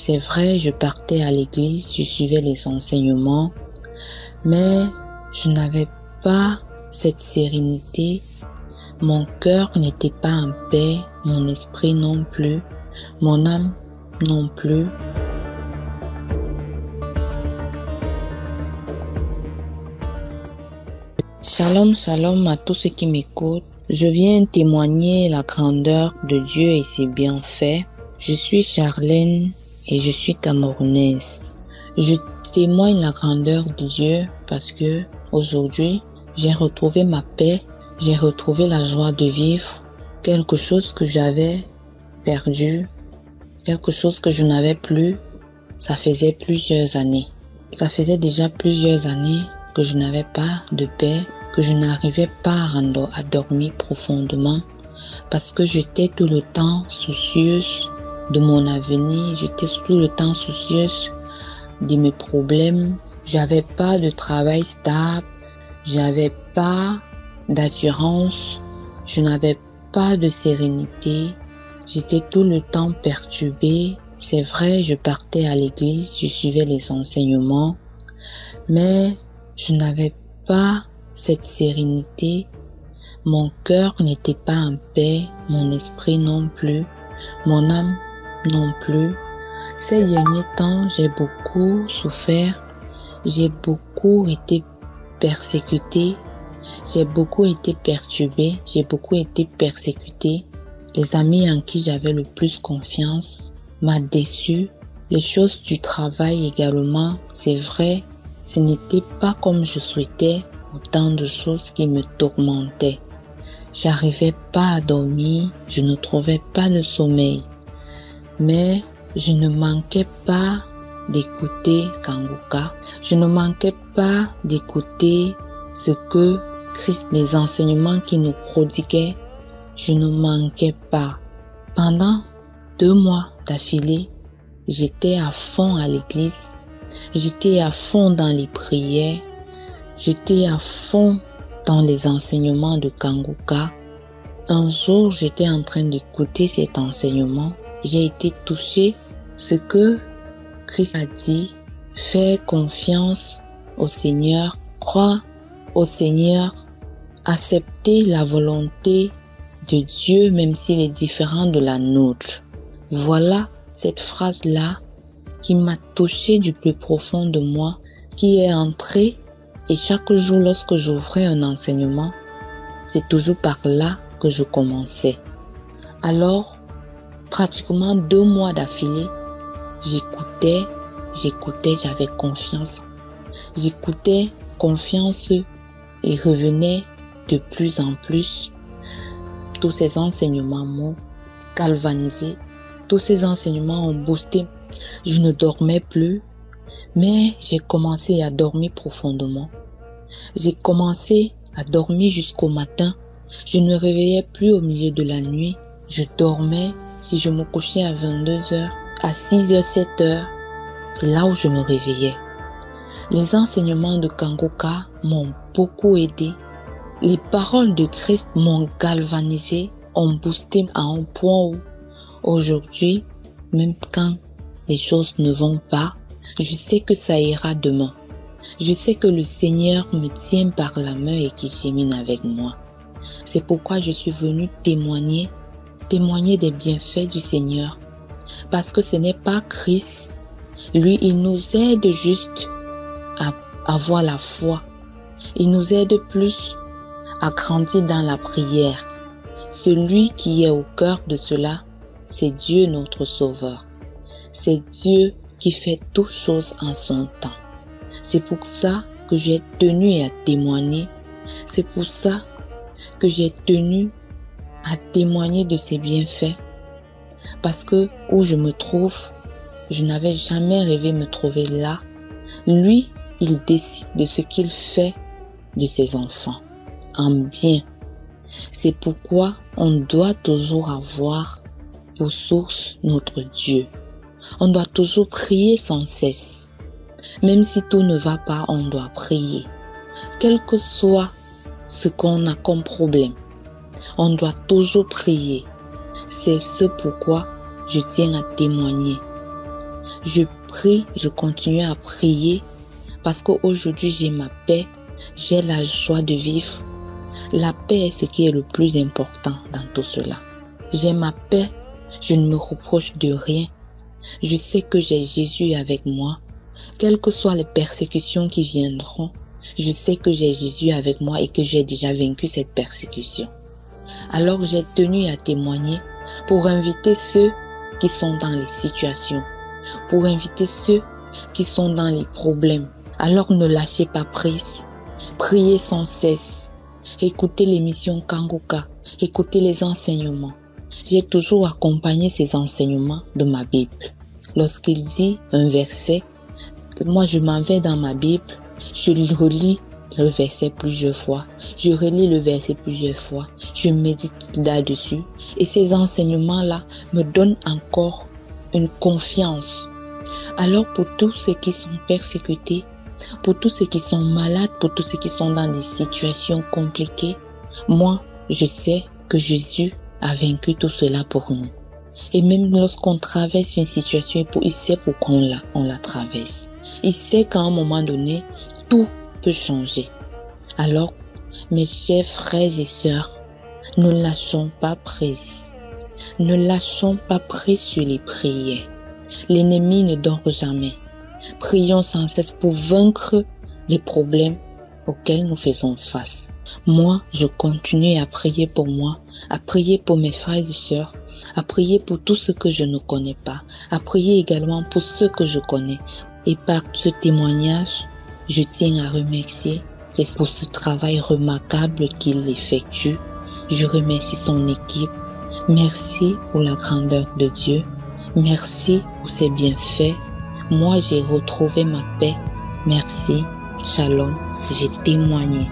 C'est vrai, je partais à l'église, je suivais les enseignements, mais je n'avais pas cette sérénité. Mon cœur n'était pas en paix, mon esprit non plus, mon âme non plus. Shalom, shalom à tous ceux qui m'écoutent. Je viens témoigner la grandeur de Dieu et ses bienfaits. Je suis Charlène et je suis camerounaise. Je témoigne la grandeur de Dieu parce que aujourd'hui, j'ai retrouvé ma paix, j'ai retrouvé la joie de vivre, quelque chose que j'avais perdu, quelque chose que je n'avais plus. Ça faisait plusieurs années. Ça faisait déjà plusieurs années que je n'avais pas de paix, que je n'arrivais pas à dormir profondément parce que j'étais tout le temps soucieuse de mon avenir, j'étais tout le temps soucieuse de mes problèmes. J'avais pas de travail stable, j'avais pas d'assurance, je n'avais pas de sérénité, j'étais tout le temps perturbée. C'est vrai, je partais à l'église, je suivais les enseignements, mais je n'avais pas cette sérénité. Mon cœur n'était pas en paix, mon esprit non plus, mon âme non plus. Ces derniers temps, j'ai beaucoup souffert, j'ai beaucoup été persécutée, j'ai beaucoup été perturbée, j'ai beaucoup été persécutée. Les amis en qui j'avais le plus confiance m'ont déçu. Les choses du travail également, c'est vrai, ce n'était pas comme je souhaitais, autant de choses qui me tourmentaient. J'arrivais pas à dormir, je ne trouvais pas le sommeil. Mais je ne manquais pas d'écouter Kanguka. Je ne manquais pas d'écouter ce que Christ, les enseignements qu'il nous prodiguait. Je ne manquais pas. Pendant 2 mois d'affilée, j'étais à fond à l'église. J'étais à fond dans les prières. J'étais à fond dans les enseignements de Kanguka. Un jour, j'étais en train d'écouter cet enseignement. J'ai été touchée. Ce que Christ a dit, fais confiance au Seigneur, crois au Seigneur, accepter la volonté de Dieu même s'il est différent de la nôtre. Voilà cette phrase-là qui m'a touchée du plus profond de moi, qui est entrée. Et chaque jour, lorsque j'ouvrais un enseignement, c'est toujours par là que je commençais. Alors, pratiquement 2 mois d'affilée, j'écoutais, j'avais confiance. J'écoutais confiance et revenais de plus en plus. Tous ces enseignements m'ont galvanisé. Tous ces enseignements ont boosté. Je ne dormais plus. Mais j'ai commencé à dormir profondément. J'ai commencé à dormir jusqu'au matin. Je ne me réveillais plus au milieu de la nuit. Je dormais. Si je me couchais à 22h, à 6h, 7h, c'est là où je me réveillais. Les enseignements de Kanguka m'ont beaucoup aidé. Les paroles de Christ m'ont galvanisé, ont boosté à un point où aujourd'hui, même quand les choses ne vont pas, je sais que ça ira demain. Je sais que le Seigneur me tient par la main et qu'il chemine avec moi. C'est pourquoi je suis venue témoigner des bienfaits du Seigneur. Parce que ce n'est pas Christ. Lui, il nous aide juste à avoir la foi. Il nous aide plus à grandir dans la prière. Celui qui est au cœur de cela, c'est Dieu notre Sauveur. C'est Dieu qui fait toutes choses en son temps. C'est pour ça que j'ai tenu à témoigner. C'est pour ça que j'ai tenu à témoigner de ses bienfaits. Parce que où je me trouve, je n'avais jamais rêvé me trouver là. Lui, il décide de ce qu'il fait de ses enfants, en bien. C'est pourquoi on doit toujours avoir pour source notre Dieu. On doit toujours prier sans cesse. Même si tout ne va pas, on doit prier. Quel que soit ce qu'on a comme problème, on doit toujours prier. C'est ce pourquoi je tiens à témoigner. Je prie, je continue à prier parce qu'aujourd'hui j'ai ma paix, j'ai la joie de vivre. La paix est ce qui est le plus important dans tout cela. J'ai ma paix, je ne me reproche de rien. Je sais que j'ai Jésus avec moi. Quelles que soient les persécutions qui viendront, je sais que j'ai Jésus avec moi et que j'ai déjà vaincu cette persécution. Alors j'ai tenu à témoigner pour inviter ceux qui sont dans les situations, pour inviter ceux qui sont dans les problèmes. Alors ne lâchez pas prise, priez sans cesse, écoutez l'émission Kanguka, écoutez les enseignements. J'ai toujours accompagné ces enseignements de ma Bible. Lorsqu'il dit un verset, moi je m'en vais dans ma Bible, je relis le verset plusieurs fois, je relis le verset plusieurs fois, je médite là-dessus et ces enseignements-là me donnent encore une confiance. Alors pour tous ceux qui sont persécutés, pour tous ceux qui sont malades, pour tous ceux qui sont dans des situations compliquées, moi je sais que Jésus a vaincu tout cela pour nous. Et même lorsqu'on traverse une situation, il sait pourquoi on la traverse. Il sait qu'à un moment donné, tout peut changer. Alors, mes chers frères et sœurs, ne lâchons pas prise. Ne lâchons pas prise sur les prières. L'ennemi ne dort jamais. Prions sans cesse pour vaincre les problèmes auxquels nous faisons face. Moi, je continue à prier pour moi, à prier pour mes frères et sœurs, à prier pour tout ce que je ne connais pas, à prier également pour ceux que je connais. Et par ce témoignage, je tiens à remercier pour ce travail remarquable qu'il effectue. Je remercie son équipe. Merci pour la grandeur de Dieu. Merci pour ses bienfaits. Moi, j'ai retrouvé ma paix. Merci. Shalom. J'ai témoigné.